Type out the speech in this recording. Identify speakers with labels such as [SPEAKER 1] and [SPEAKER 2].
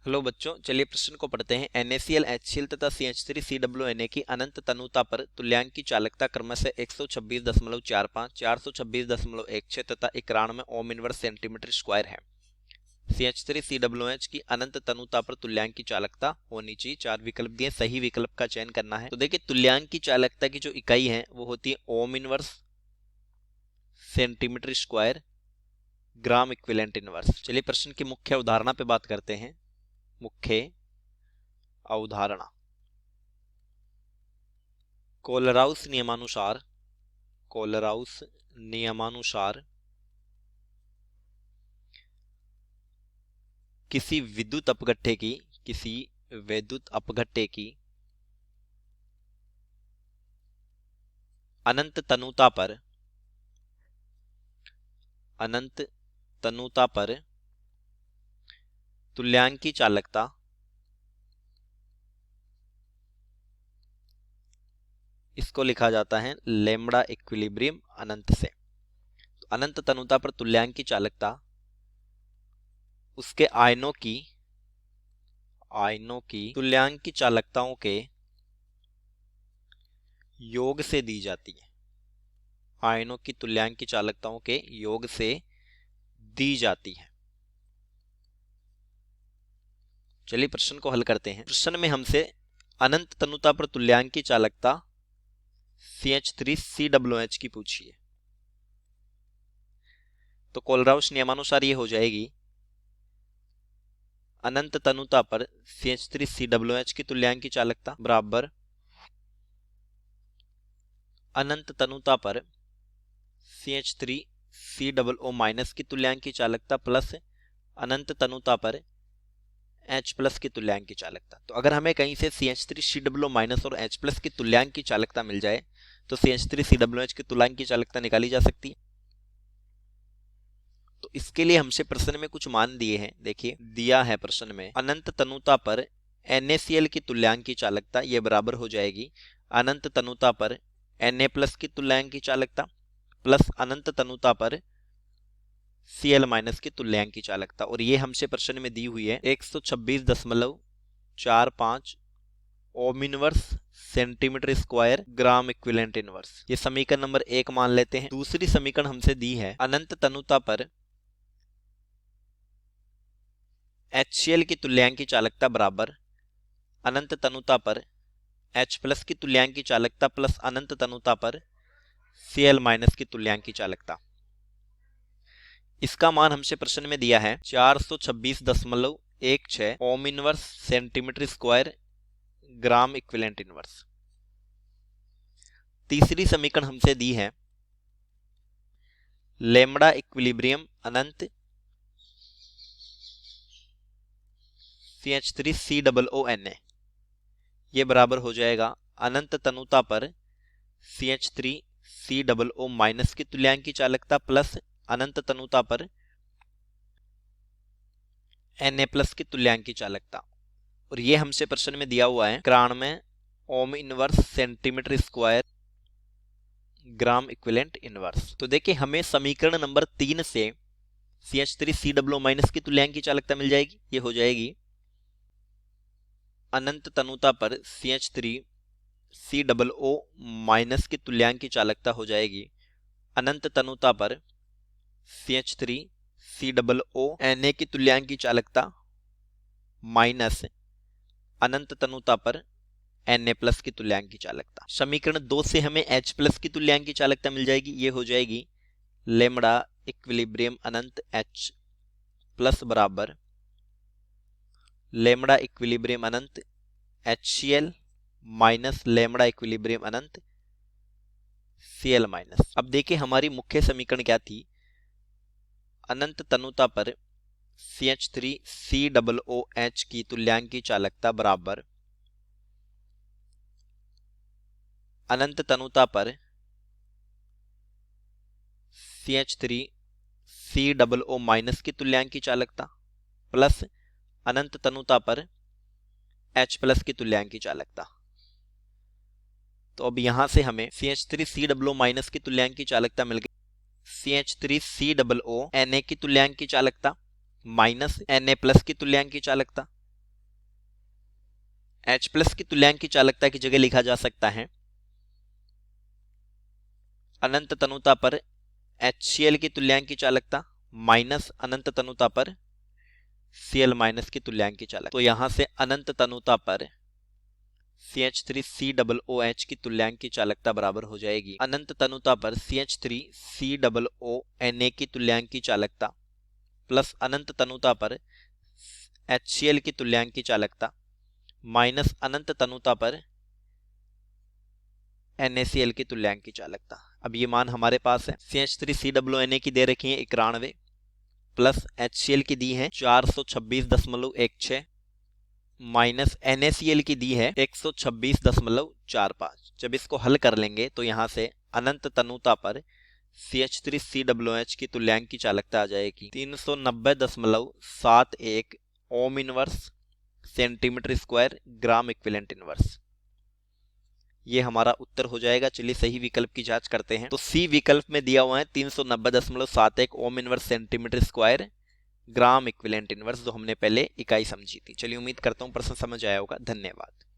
[SPEAKER 1] Hello बच्चों, चलिए प्रश्न को पढ़ते हैं। NaCl HCl तथा CH3 COONA की अनंत तनुता पर तुल्यांक की चालकता क्रमशः 126.45, 426.16 तथा 91 ओम इनवर्स सेंटीमीटर स्क्वायर है। CH3 COOH की अनंत तनुता पर तुल्यांक की चालकता होनी चाहिए। चार विकल्प दिए, सही विकल्प का चयन करना है। तो देखिए, तुल्यांक की चालकता की जो इकाई है वो होती है ohm inverse centimetre square gram equivalent inverse. चलिए प्रश्न की मुख्य अवधारणा पे बात करते हैं। मुख्य अवधारणा, कोलराउस नियमानुसार किसी विद्युत अपघट्टे की अनंत तनुता पर तुल्यांक की चालकता इसको लिखा जाता है लैम्ब्डा इक्विलिब्रियम अनंत से। तो अनंत तनुता पर तुल्यांक की चालकता उसके आयनों की तुल्यांक की चालकताओं के योग से दी जाती है। आयनों की तुल्यांक की चालकताओं के योग से दी जाती है। चलिए प्रश्न को हल करते हैं। प्रश्न में हमसे अनंत तनुता पर तुल्यांक की चालकता CH3 COOH की पूछी है। तो कोलराउस नियमानुसार ये हो जाएगी अनंत तनुता पर CH3 COOH की तुल्यांक की चालकता बराबर अनंत तनुता पर CH3 COO- की तुल्यांक की चालकता प्लस अनंत तनुता पर H+ की तुल्यांक की चालकता। तो अगर हमें कहीं से CH3 COO- और H+ की तुल्यांक की चालकता मिल जाए तो CH3 COOH की तुल्यांक की चालकता निकाली जा सकती है। तो इसके लिए हमसे प्रश्न में कुछ मान दिए हैं। देखिए, दिया है प्रश्न में अनंत तनुता पर NaCl की तुल्यांक की चालकता ये बराबर हो जाएगी अनंत तनुता पर Na+ की तुल्यांक की चालकता प्लस अनंत तनुता पर Cl- की तुल्यांक की चालकता। और ये हमसे प्रश्न में दी हुई है 126.45 ohm inverse centimetre square gram equivalent inverse. ये समीकरण नंबर 1 मान लेते हैं। दूसरी समीकरण हमसे दी है अनंत तनुता पर HCl की तुल्यांक की चालकता बराबर अनंत तनुता पर H+ की तुल्यांक की चालकता प्लस अनंत तनुता पर Cl- की तुल्यांक की चालकता। इसका मान हमसे प्रश्न में दिया है 426.16 ohm inverse centimetre square gram equivalent inverse. तीसरी समीकरण हमसे दी है लैम्ब्डा इक्विलिब्रियम अनंत CH3 COONA ये बराबर हो जाएगा अनंत तनुता पर CH3 COO- की तुल्यांक की चालकता प्लस अनंत तनुता पर Na+ की तुल्यांक की चालकता। और ये हमसे प्रश्न में दिया हुआ है 91 ohm inverse centimetre square gram equivalent inverse. तो देखिए, हमें समीकरण नंबर 3 से CH3 COO- की तुल्यांक की चालकता मिल जाएगी। ये हो जाएगी अनंत तनुता पर CH3 COO- की तुल्यांक की चालकता हो जाएगी अनंत तनुता पर CH3 COONA की तुल्यांक की चालकता माइनस अनंत तनुता पर Na+ की तुल्यांक की चालकता। समीकरण 2 से हमें H+ की तुल्यांक की चालकता मिल जाएगी। ये हो जाएगी लैम्ब्डा इक्विलिब्रियम अनंत H+ बराबर लैम्ब्डा इक्विलिब्रियम अनंत HCl माइनस लैम्ब्डा इक्विलिब्रियम अनंत Cl-। अब देखिए, हमारी मुख्य समीकरण क्या थी? अनंत तनुता पर CH3 COOH की तुल्यांक की चालकता बराबर अनंत तनुता पर CH3 COO- की तुल्यांक की चालकता प्लस अनंत तनुता पर H+ की तुल्यांक की चालकता। तो अब यहां से हमें CH3 COO- की तुल्यांक की चालकता मिल गई CH3 COONA की तुल्यांक की चालकता माइनस Na+ की तुल्यांक की चालकता H प्लस की तुल्यांक की चालकता की जगह लिखा जा सकता है अनंत तनुता पर HCl की तुल्यांक की चालकता माइनस अनंत तनुता पर Cl माइनस की तुल्यांक की चालकता। तो यहां से अनंत तनुता पर CH3COOH की तुल्यांक की चालकता बराबर हो जाएगी अनंत तनुता पर CH3COONA की तुल्यांक की चालकता प्लस अनंत तनुता पर HCl की तुल्यांक की चालकता माइनस अनंत तनुता पर NaCl की तुल्यांक की चालकता। अब ये मान हमारे पास है। CH3COONA की दे रखी है 91 प्लस HCl की दी है 426.16 माइनस NaCl की दी है 126.45। जब इसको हल कर लेंगे तो यहां से अनंत तनुता पर CH3COOH की तुल्यांक की चालकता आ जाएगी 390.71 ohm inverse centimetre square gram equivalent inverse. ये हमारा उत्तर हो जाएगा। चलिए सही विकल्प की जांच करते हैं। तो सी विकल्प में दिया हुआ है 390.71 ohm inverse centimetre square gram equivalent inverse, जो हमने पहले इकाई समझी थी। चलिए उम्मीद करता हूं प्रश्न समझ आया होगा। धन्यवाद।